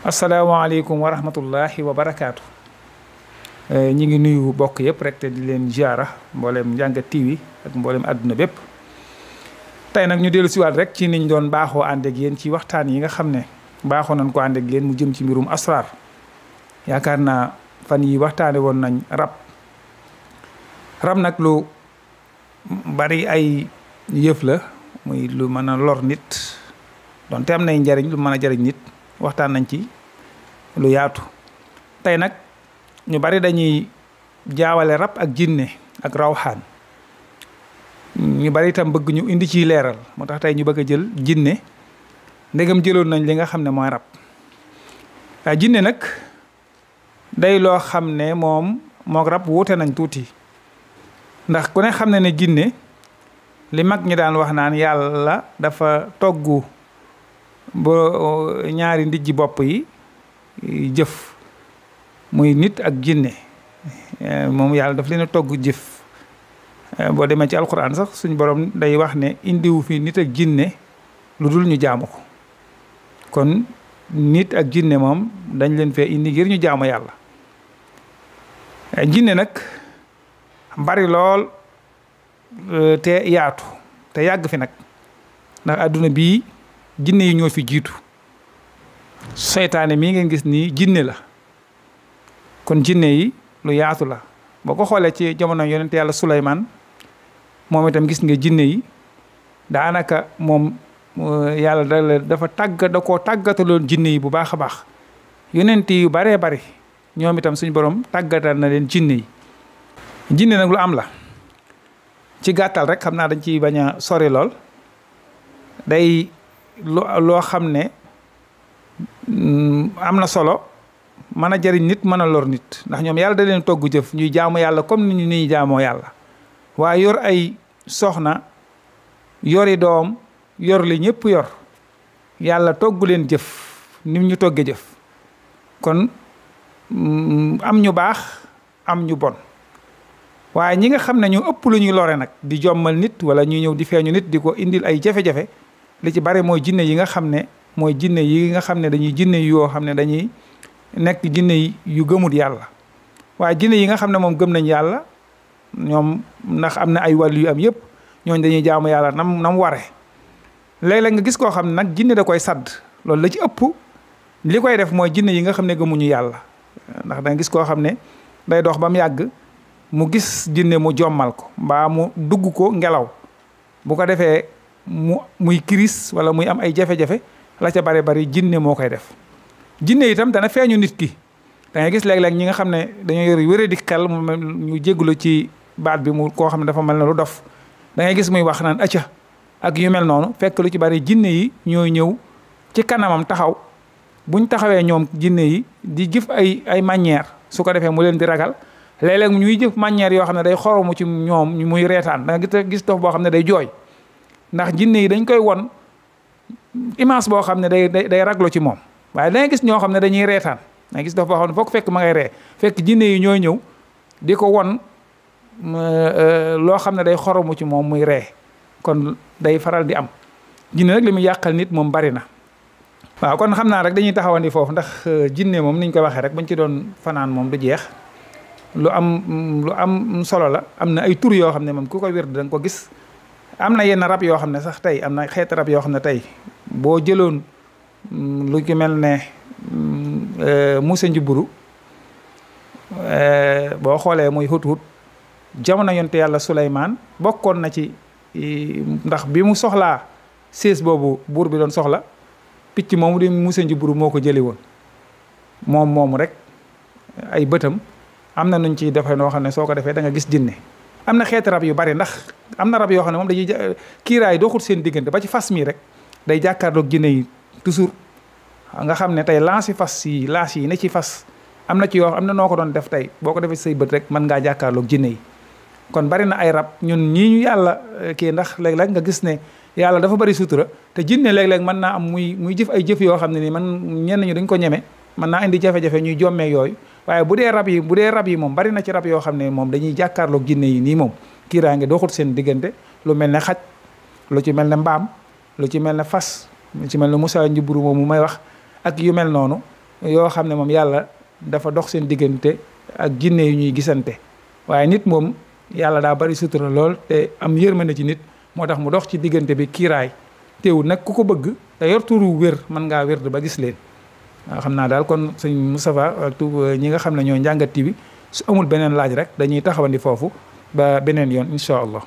asalaamaaleykum wa rahmatullahi wa barakaatu. ñi ngi nuyu bokk yëpp rek te di leen ziara mboolem Ndiangat TV ak mboolem àdduna bépp. tey nag ñu dellu siwaat rek ci niñ doon baaxoo ànd ak yéen ci waxtaan yi nga xam ne baaxoo nañ ko ànd ak yéen mu jëm ci mbirum asraar. yaakaar naa fan yi waxtaane woon nañ rab nag lu bari ay yëf la muy lu mën a lor nit donte am nay njariñ lu mën a jariñ nit. waxtaan nañ ci lu yaatu tey nag ñu bari dañuy jaawale rab ak jinne ak rawxaan ñu bari itam bëgg ñu indi ciy leeral moo tax tey ñu bëgg a jël jinne ndegam jëloon nañ li nga xam ne mooy rab jinne nag day loo xam ne moom mook rab wuute nañ tuuti ndax ku ne xam ne ne jinne li mag ñi daan wax naan yàlla dafa toggu ba ñaari ndijji bopp yi jëf muy nit ak jinne moom yàlla daf leen a togg jëf boo demee ci alquran sax suñ borom day wax ne indiwu fi nit ak jinne lu dul ñu jaamu ko kon nit ak jinne moom dañ leen fee indi ngir ñu jaamu yàlla jinne nag bari lool te yaatu te yàgg fi nag ndax àdduna bii jinne yi ñoo fi jiitu seytaane mii ngeen gis nii jinne la kon jinne yi lu yaatu la boo ko xoolee ci jamono yonent yàlla Suleymaan moom itam gis nga jinne yi daanaka moom yàlla dafa da koo tàggataloon jinne yi bu baax a baax yonent yu baree bari ñoom itam suñu borom tàggatal na leen jinne yi jinne nag lu am la ci gàttal rek xam naa dañ ciy bañ a sori lool day loo xam ne am na solo mën a jariñ nit mën a lor nit ndax ñoom yàlla da leen togg jëf ñuy jaamu yàlla comme ni ñuy jaamoo yàlla waaye yor ay soxna yori doom yor li ñëpp yor yàlla togg leen jëf ni ñu togge jëf kon am ñu baax am ñu bon waaye ñi nga xam ne ñu ëpp lu ñuy lore nag di jommal nit wala ñuy ñëw di feeñu nit di ko indil ay jafe-jafe li ci bari mooy jinne yi nga xam ne dañuy jinne yoo xam ne dañuy nekk jinne yu gëmut yàlla waaye jinne yi nga xam ne moom gëm nañ yàlla ñoom ndax am na ay wàllu yu am yëpp ñooñ dañuy jaamu yàlla nam ware léeg-léeg nga gis koo xam ne nag jinne da koy sadd loolu la ci ëpp li koy def mooy jinne yi nga xam ne gëmuñu yàlla ndax da nga gis koo xam ne day dox ba mu yàgg mu gis jinne mu jommal ko mbaa mu dugg ko ngelaw bu ko defee muy kiris wala muy am ay jafe-jafe la ca bari jinne moo koy def jinne itam dana feeñu nit ki da ngay gis léeg-léeg ñi nga xam ne dañoo yor wéré di xel mu ñu jéggulu ci baat bi mu koo xam ne dafa mel ne lu dof da ngay gis muy wax naan acca ak yu mel noonu fekk lu ci bari jinne yi ñooy ñëw ci kanamam taxaw buñ taxawee ñoom jinne yi di jëf ay manière su ko defee mu leen di ragal léeg-léeg ñuy jëf manière yoo xam ne day xoromu ci ñoom muy reetaan da nga gis dof boo xam ne day jooy ndax jinne yi dañ koy won image boo xam ne day raglu ci moom waaye dangay gis ñoo xam ne dañuy reetaan dangay gis dof boo xam ne foog fekk ma ngay ree fekk jinne yi ñooy ñëw di ko won loo xam ne day xoromu ci moom muy ree kon day faral di am jinne nag li muy yàqal nit moom bari na waaw kon xam naa rek dañuy taxawandi foofu ndax jinne moom niñ ko waxee rek bañ ci doon fanaan moom du jeex lu am solo la am na ay tur yoo xam ne moom ku ko wér da nga ko gis am na yenn rab yoo xam ne sax tey am na xeeti rab yoo xam ne tey boo jëloon lu ci mel ne Musa Njuburu boo xoolee muy hut jamono yonte yàlla Suleymaan bokkoon na ci ndax bi mu soxlaa sées boobu buur bi doon soxla picc moomu di Musa Njuburu moo ko jëli woon moomu rek ay bëtam am na nuñ ciy defee noo xam ne soo ko defee da nga gis jinne am na xeeti rab yu bari ndax am na rab yoo xam ne moom dañuy kiiraay doxul seen diggante ba ci fas mii rek day jàkkaarloog jinne yi toujours nga xam ne tey laas yi ne ci fas am na ci yoo am na noo ko doon def tey boo ko defee say bët rek mën ngaa jàkkaarloog jinne yi kon bari na ay rab ñun ñii ñu yàlla kii ndax léeg-léeg nga gis ne yàlla dafa bari sutura te jinne léeg-léeg mën naa am muy jëf ay jëf yoo xam ne nii man ñenn ñu dañ ko ñeme mën naa indi jafe-jafe ñuy jommee yooyu waaye bu dee rab yi moom bari na ci rab yoo xam ne moom dañuy jàkkaarloog jinne yi nii moom kiiraange doxul seen diggante lu mel ne xaj lu ci mel ne mbaam lu ci mel ne fas lu ci mel ne Musaa Njuburu moom mu may wax ak yu mel noonu yoo xam ne moom yàlla dafa dox seen diggante ak jinne yu ñuy gisante waaye nit moom yàlla daa bari sutura lool te am yërmande ci nit moo tax mu dox ci diggante bi kiiraay teewul nag ku ko bëgg te yor turu wér mën ngaa wér ba gis leen waaw xam naa daal kon sëñ Moustapha ak ñi nga xam ne ñoo Ndiangat TV su amul beneen laaj rek dañuy taxawandi foofu ba beneen yoon incha allah